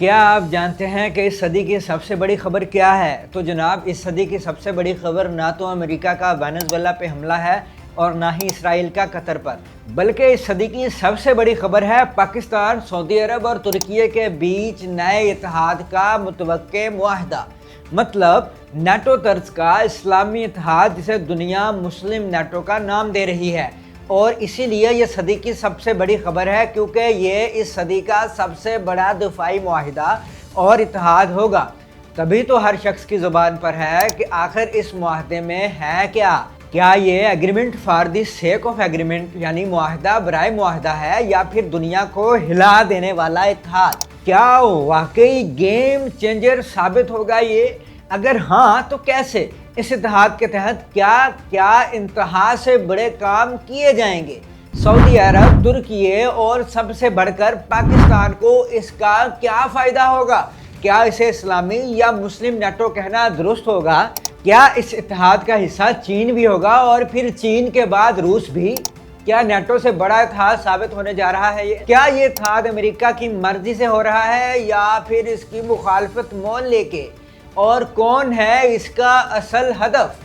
क्या आप जानते हैं कि इस सदी की सबसे बड़ी खबर क्या है? तो जनाब, इस सदी की सबसे बड़ी खबर ना तो अमेरिका का वेनेजुएला पे हमला है और ना ही इसराइल का कतर पर, बल्कि इस सदी की सबसे बड़ी खबर है पाकिस्तान, सऊदी अरब और तुर्की के बीच नए इत्तेहाद का मुतवक्के मुआहदा। मतलब नाटो तर्ज का इस्लामी इत्तेहाद, जिसे दुनिया मुस्लिम नाटो का नाम दे रही है। और इसीलिए ये सदी की सबसे बड़ी खबर है, क्योंकि ये इस सदी का सबसे बड़ा दिफाई मुआहिदा और इत्तेहाद होगा। तभी तो हर शख्स की ज़ुबान पर है कि आखिर इस मुआहदे में है क्या ये agreement for the sake of agreement, यानी मुआहदा बराए मुआहदा है, या फिर दुनिया को हिला देने वाला इत्तेहाद? क्या वाकई गेम चेंजर साबित होगा ये? अगर हाँ तो कैसे? इस इत्तेहाद के तहत क्या क्या इंतहा से बड़े काम किए जाएंगे? सऊदी अरब, तुर्की और सबसे बढ़कर पाकिस्तान को इसका क्या फ़ायदा होगा? क्या इसे इस्लामी या मुस्लिम नाटो कहना दुरुस्त होगा? क्या इस इत्तेहाद का हिस्सा चीन भी होगा और फिर चीन के बाद रूस भी? क्या नाटो से बड़ा इत्तेहाद साबित होने जा रहा है ये? क्या ये इत्तेहाद अमेरिका की मर्जी से हो रहा है या फिर इसकी मुखालफत मोल लेके? और कौन है इसका असल हदफ?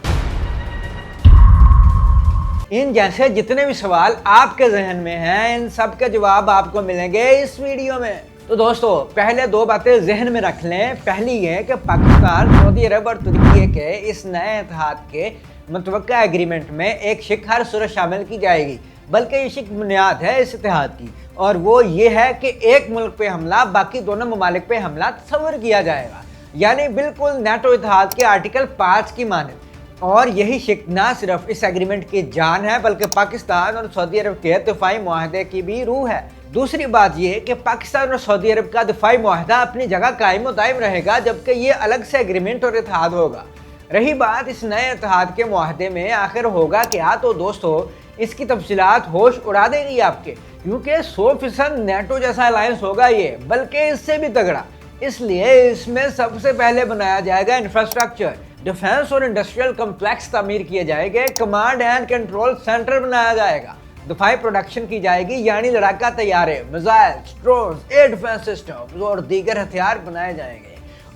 इन जैसे जितने भी सवाल आपके जहन में हैं, इन सब के जवाब आपको मिलेंगे इस वीडियो में। तो दोस्तों, पहले दो बातें जहन में रख लें। पहली ये कि पाकिस्तान, सऊदी अरब और तुर्की के इस नए इत्तेहाद के मुतवक्का एग्रीमेंट में एक शिक हर सूरत शामिल की जाएगी, बल्कि ये शिक बुनियाद है इस इत्तेहाद की, और वो ये है कि एक मुल्क पे हमला बाकी दोनों ममालिक पे हमला तस्वर किया जाएगा, यानी बिल्कुल नाटो इत्तेहाद के आर्टिकल 5 की मानद। और यही शिक ना सिर्फ इस एग्रीमेंट की जान है, बल्कि पाकिस्तान और सऊदी अरब के दिफाई मुआहदे की भी रूह है। दूसरी बात यह कि पाकिस्तान और सऊदी अरब का दिफाई मुआहदा अपनी जगह कायम दायम रहेगा, जबकि ये अलग से एग्रीमेंट और इत्तेहाद होगा। रही बात इस नए इत्तेहाद के मुआहदे में आखिर होगा क्या, तो दोस्तों इसकी तफसीलात होश उड़ा देगी आपके, क्योंकि 100% नाटो जैसा अलायंस होगा ये, बल्कि इससे भी तगड़ा। इसलिए इसमें सबसे पहले बनाया जाएगा इंफ्रास्ट्रक्चर, डिफेंस और इंडस्ट्रियल कम्प्लेक्स तामीर किए जाएंगे, कमांड एंड कंट्रोल सेंटर बनाया जाएगा, दिफाई प्रोडक्शन की जाएगी, यानी लड़ाका तैयारे, missiles, drones, air defence system और दीगर हथियार बनाए जाएंगे।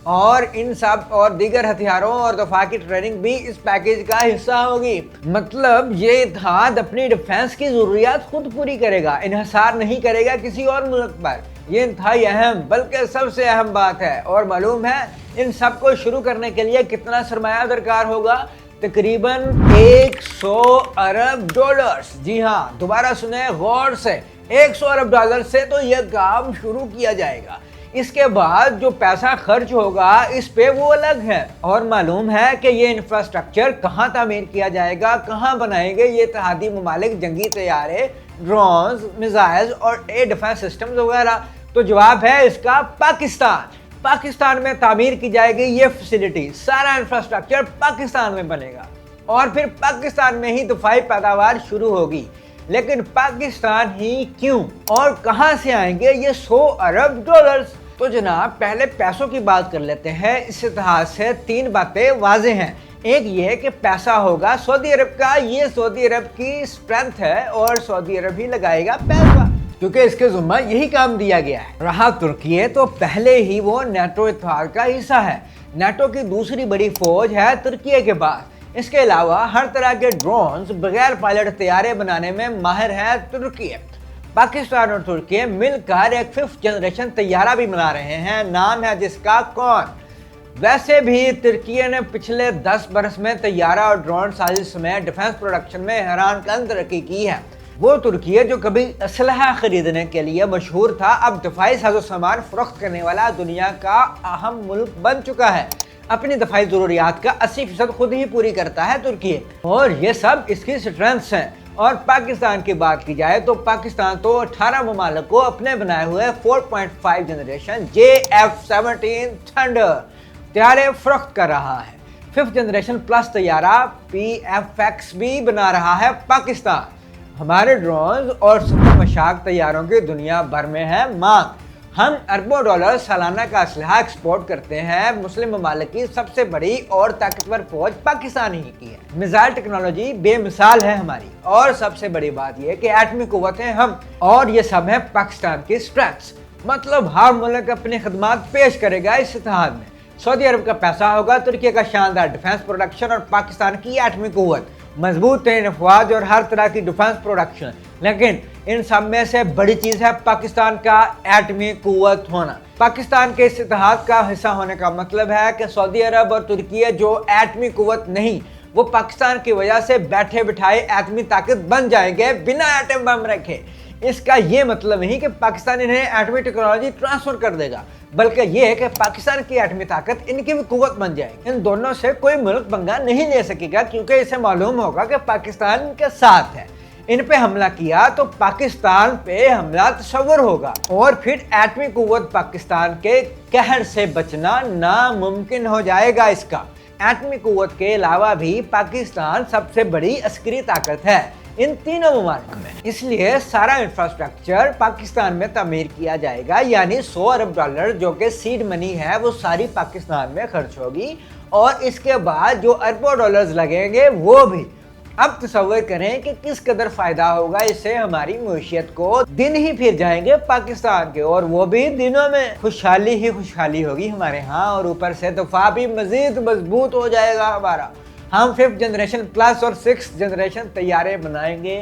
और इन सब और दीगर हथियारों और दफा की ट्रेनिंग भी इस पैकेज का हिस्सा होगी। मतलब ये इत्तेहाद अपनी डिफेंस की जरूरियात खुद पूरी करेगा, इन्हिसार नहीं करेगा किसी और मुल्क पर। ये इंतहाई अहम, बल्कि सबसे अहम बात है। और मालूम है इन सब को शुरू करने के लिए कितना सरमाया दरकार होगा? तकरीबन 100 अरब डॉलर्स। जी हाँ, दोबारा सुने गौर से, 100 अरब डॉलर से तो यह काम शुरू किया जाएगा। इसके बाद जो पैसा खर्च होगा इस पे वो अलग है। और मालूम है कि ये इंफ्रास्ट्रक्चर कहाँ तामीर किया जाएगा, कहाँ बनाएंगे ये इत्तेहादी ममालिक जंगी तैयारे, ड्रोन्स, मिसाइल्स और एयर डिफेंस सिस्टम्स वगैरह? तो जवाब है इसका पाकिस्तान में तामीर की जाएगी ये फैसिलिटी, सारा इंफ्रास्ट्रक्चर पाकिस्तान में बनेगा और फिर पाकिस्तान में ही दिफाई पैदावार शुरू होगी। लेकिन पाकिस्तान ही क्यों और कहां से आएंगे ये 100 अरब डॉलर्स? तो जनाब, पहले पैसों की बात कर लेते हैं। इस इत्तेहाद से 3 बातें वाज़ेह हैं। एक ये कि पैसा होगा सऊदी अरब का, ये सऊदी अरब की स्ट्रेंथ है और सऊदी अरब ही लगाएगा पैसा, क्योंकि इसके ज़िम्मा यही काम दिया गया है। रहा तुर्की, तो पहले ही वो नाटो इत्तेहाद का हिस्सा है। नाटो की दूसरी बड़ी फौज है तुर्की के पास। इसके अलावा हर तरह के ड्रोन्स, बगैर पायलट तैयारे बनाने में माहिर है तुर्की। पाकिस्तान और तुर्की मिलकर एक 5th जनरेशन तैयारा भी बना रहे हैं, नाम है जिसका कौन। वैसे भी तुर्की ने पिछले 10 बरस में तैयारा और ड्रोन साजिश समेत डिफेंस प्रोडक्शन में हैरान कन तरक्की की है। वो तुर्की जो कभी असलहा खरीदने के लिए मशहूर था, अब दफाई साजो सामान फरोख्त करने वाला दुनिया का अहम मुल्क बन चुका है। अपनी दफाई जरूरियात का 80% खुद ही पूरी करता है तुर्की, और ये सब इसकी स्ट्रेंथ्स हैं। और पाकिस्तान की बात की जाए तो पाकिस्तान तो 18 ममालिक को अपने बनाए हुए 4.5 जनरेशन JF-17 थंडर तैयारे फरोख्त कर रहा है। 5th जनरेशन प्लस तैयारा PFX भी बना रहा है पाकिस्तान। हमारे ड्रोन्स और सुपर मशाक तैयारों की दुनिया भर में है मांग। हम अरबों डॉलर सालाना का असलहा एक्सपोर्ट करते हैं। मुस्लिम ममालिक की सबसे बड़ी और ताकतवर फौज पाकिस्तान ही की है। मिसाइल टेक्नोलॉजी बेमिसाल है हमारी, और सबसे बड़ी बात यह कि एटमी कुव्वत हैं हम, और ये सब है पाकिस्तान की स्ट्रेंथ्स। मतलब हर मुल्क अपनी खदमात पेश करेगा इस इत्तेहाद में। सऊदी अरब का पैसा होगा, तुर्की का शानदार डिफेंस प्रोडक्शन और पाकिस्तान की एटमी कुव्वत, मजबूत तरीन अफवाज और हर तरह की डिफेंस प्रोडक्शन। लेकिन इन सब में से बड़ी चीज़ है पाकिस्तान का एटमी कुव्वत होना। पाकिस्तान के इस इत्तेहाद का हिस्सा होने का मतलब है कि सऊदी अरब और तुर्की जो एटमी कुव्वत नहीं, वो पाकिस्तान की वजह से बैठे बिठाए एटमी ताकत बन जाएंगे बिना एटम बम रखे। इसका ये मतलब नहीं कि पाकिस्तान इन्हें एटमी टेक्नोलॉजी ट्रांसफर कर देगा, बल्कि ये है कि पाकिस्तान की एटमी ताकत इनकी भी कुव्वत बन जाएगी। इन दोनों से कोई मुल्क पंगा नहीं ले सकेगा, क्योंकि इसे मालूम होगा कि पाकिस्तान के साथ है। इन पे हमला किया तो पाकिस्तान पे हमला तस्वर होगा और फिर एटमी कुव्वत पाकिस्तान के कहर से बचना नामुमकिन हो जाएगा। इसका एटमी कुव्वत के अलावा भी पाकिस्तान सबसे बड़ी अस्करी ताकत है इन तीनों ममालिक में, इसलिए सारा इंफ्रास्ट्रक्चर पाकिस्तान में तमीर किया जाएगा। यानी 100 अरब डॉलर जो कि सीड मनी है वो सारी पाकिस्तान में खर्च होगी और इसके बाद जो अरबों डॉलर्स लगेंगे वो भी। अब तसव्वुर करें कि किस कदर फायदा होगा इससे हमारी मईशत को। दिन ही फिर जाएंगे पाकिस्तान के और वो भी दिनों में खुशहाली ही खुशहाली होगी हमारे यहाँ, और ऊपर से दफा भी मजीद मजबूत हो जाएगा हमारा। हम 5th जनरेशन प्लस और 6th जनरेशन तैयारे बनाएंगे।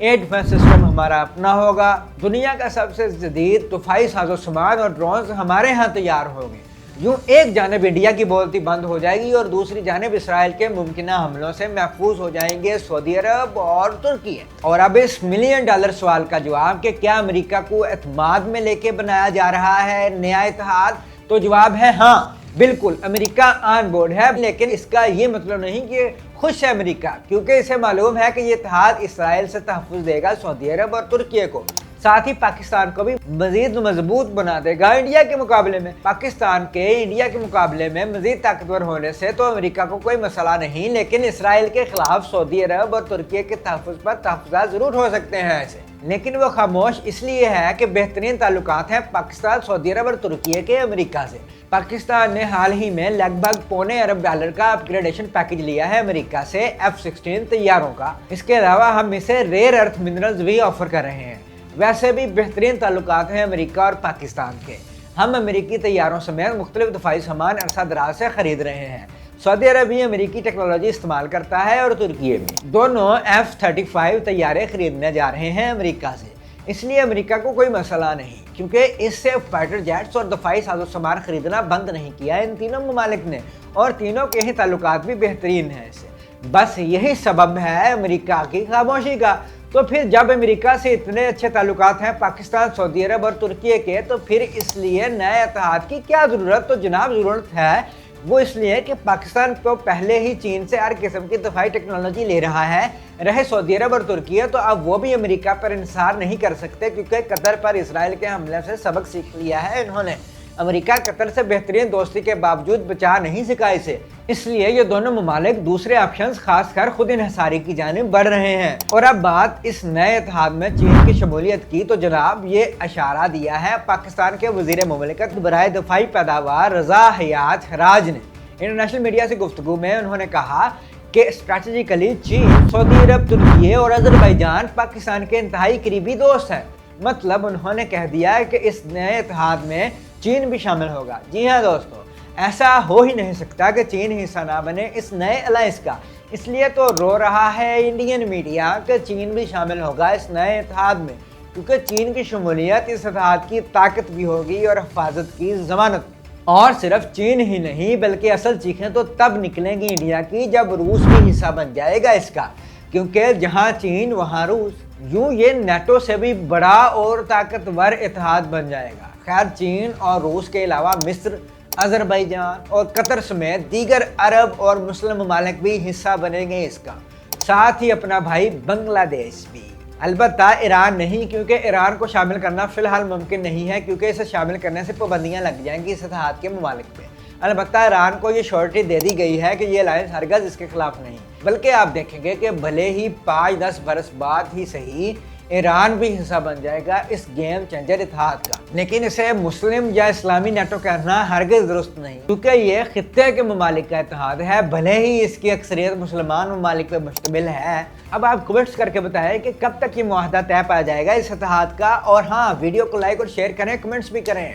एयर डिफेंस सिस्टम हमारा अपना होगा। दुनिया का सबसे जदीद तुफाई साजो सामान और ड्रोन्स हमारे यहाँ तैयार होंगे। यूँ एक जानिब इंडिया की बोलती बंद हो जाएगी और दूसरी जानिब इसराइल के मुमकिन हमलों से महफूज हो जाएंगे सऊदी अरब और तुर्की। और अब इस $1 मिलियन सवाल का जवाब कि क्या अमेरिका को एतमाद में लेके बनाया जा रहा है नया इत्तेहाद, तो जवाब है हाँ, बिल्कुल अमेरिका ऑन बोर्ड है। लेकिन इसका ये मतलब नहीं कि खुश है अमेरिका, क्योंकि इसे मालूम है कि ये इत्तेहाद इसराइल से तहफ़्फ़ुज़ देगा सऊदी अरब और तुर्की को, साथ ही पाकिस्तान को भी मजीद मजबूत बना देगा इंडिया के मुकाबले में। पाकिस्तान के इंडिया के मुकाबले में मजीद ताकतवर होने से तो अमेरिका को कोई मसला नहीं, लेकिन इसराइल के खिलाफ सऊदी अरब और तुर्की के तहफ़्फ़ुज़ पर तहफ़्फ़ुज़ात ज़रूर हो सकते हैं ऐसे, लेकिन वो खामोश इसलिए है कि बेहतरीन ताल्लुकात हैं पाकिस्तान, सऊदी अरब और तुर्की के अमेरिका से। पाकिस्तान ने हाल ही में लगभग $2.25 अरब का अपग्रेडेशन पैकेज लिया है अमेरिका से F-16 तैयारों का। इसके अलावा हम इसे रेयर अर्थ मिनरल्स भी ऑफर कर रहे हैं। वैसे भी बेहतरीन ताल्लुकात हैं अमेरिका और पाकिस्तान के। हम अमेरिकी तैयारों समेत मुख्तलिफ दफाई सामान अरसा दराज से खरीद रहे हैं। सऊदी अरब भी अमेरिकी टेक्नोलॉजी इस्तेमाल करता है और तुर्की भी। दोनों F-35 तैयारे खरीदने जा रहे हैं अमेरिका से, इसलिए अमेरिका को कोई मसला नहीं, क्योंकि इससे फाइटर जेट्स और दफाई साजो सामान खरीदना बंद नहीं किया इन तीनों ममालिक ने, और तीनों के ही ताल्लुकात भी बेहतरीन हैं इससे। बस यही सबब है अमेरिका की खामोशी का। तो फिर जब अमेरिका से इतने अच्छे ताल्लुकात हैं पाकिस्तान, सऊदी अरब और तुर्की के, तो फिर इसलिए नए इत्तेहाद की क्या ज़रूरत? तो जनाब ज़रूरत है वो इसलिए कि पाकिस्तान को पहले ही चीन से हर किस्म की दफाई टेक्नोलॉजी ले रहा है। रहे सऊदी अरब और तुर्की तो अब वो भी अमेरिका पर इंसार नहीं कर सकते, क्योंकि कतर पर इसराइल के हमले से सबक सीख लिया है इन्होंने। अमेरिका कतर से बेहतरीन दोस्ती के बावजूद बचा नहीं सका इसे, इसलिए ये दोनों ममालिक दूसरे ऑप्शंस खासकर खुद इन्हिसारी की जानिब बढ़ रहे हैं। और अब बात इस नए इत्तेहाद में चीन की शमूलियत की, तो जनाब ये इशारा दिया है पाकिस्तान के वज़ीर मुमलिकत बराए दफाई पैदावार रज़ा हयात हराज ने। इंटरनेशनल मीडिया से गुफ्तगू में उन्होंने कहा कि स्ट्रैटेजिकली चीन, सऊदी अरब, तुर्की और अज़रबैजान पाकिस्तान के इंतहाई करीबी दोस्त हैं। मतलब उन्होंने कह दिया है कि इस नए इत्तेहाद में चीन भी शामिल होगा। जी हाँ दोस्तों, ऐसा हो ही नहीं सकता कि चीन हिस्सा ना बने इस नए अलायंस का। इसलिए तो रो रहा है इंडियन मीडिया कि चीन भी शामिल होगा इस नए इत्तेहाद में, क्योंकि चीन की शमूलियत इस इत्तेहाद की ताकत भी होगी और हिफाजत की जमानत। और सिर्फ चीन ही नहीं, बल्कि असल चीखें तो तब निकलेंगी इंडिया की जब रूस भी हिस्सा बन जाएगा इसका, क्योंकि जहाँ चीन वहाँ रूस। यूँ ये नेटो से भी बड़ा और ताकतवर इत्तेहाद बन जाएगा। खैर, चीन और रूस के अलावा मिस्र, अज़रबैजान और कतर समेत दीगर अरब और मुस्लिम ममालिक भी हिस्सा बनेंगे इसका, साथ ही अपना भाई बांग्लादेश भी। अलबत्ता ईरान नहीं, क्योंकि ईरान को शामिल करना फ़िलहाल मुमकिन नहीं है, क्योंकि इसे शामिल करने से पाबंदियाँ लग जाएंगी इस इत्तेहाद के ममालिक पे। अलबत्ता ईरान को ये श्योरिटी दे दी गई है कि ये अलायंस हरगज़ इसके खिलाफ नहीं, बल्कि आप देखेंगे कि भले ही 5-10 बरस बाद ही सही ईरान भी हिस्सा बन जाएगा इस गेम चेंजर इत्तेहाद का। लेकिन इसे मुस्लिम या इस्लामी नेटो कहना हरगिज दुरुस्त नहीं, क्योंकि ये खित्ते के ममालिक का इत्तेहाद है, भले ही इसकी अक्सरियत मुसलमान ममालिक पर मुश्तमिल है। अब आप कमेंट्स करके बताएं कि कब तक ये मुआहदा तय पाया जाएगा इस इत्तेहाद का। और हाँ, वीडियो को लाइक और शेयर करें, कमेंट्स भी करें।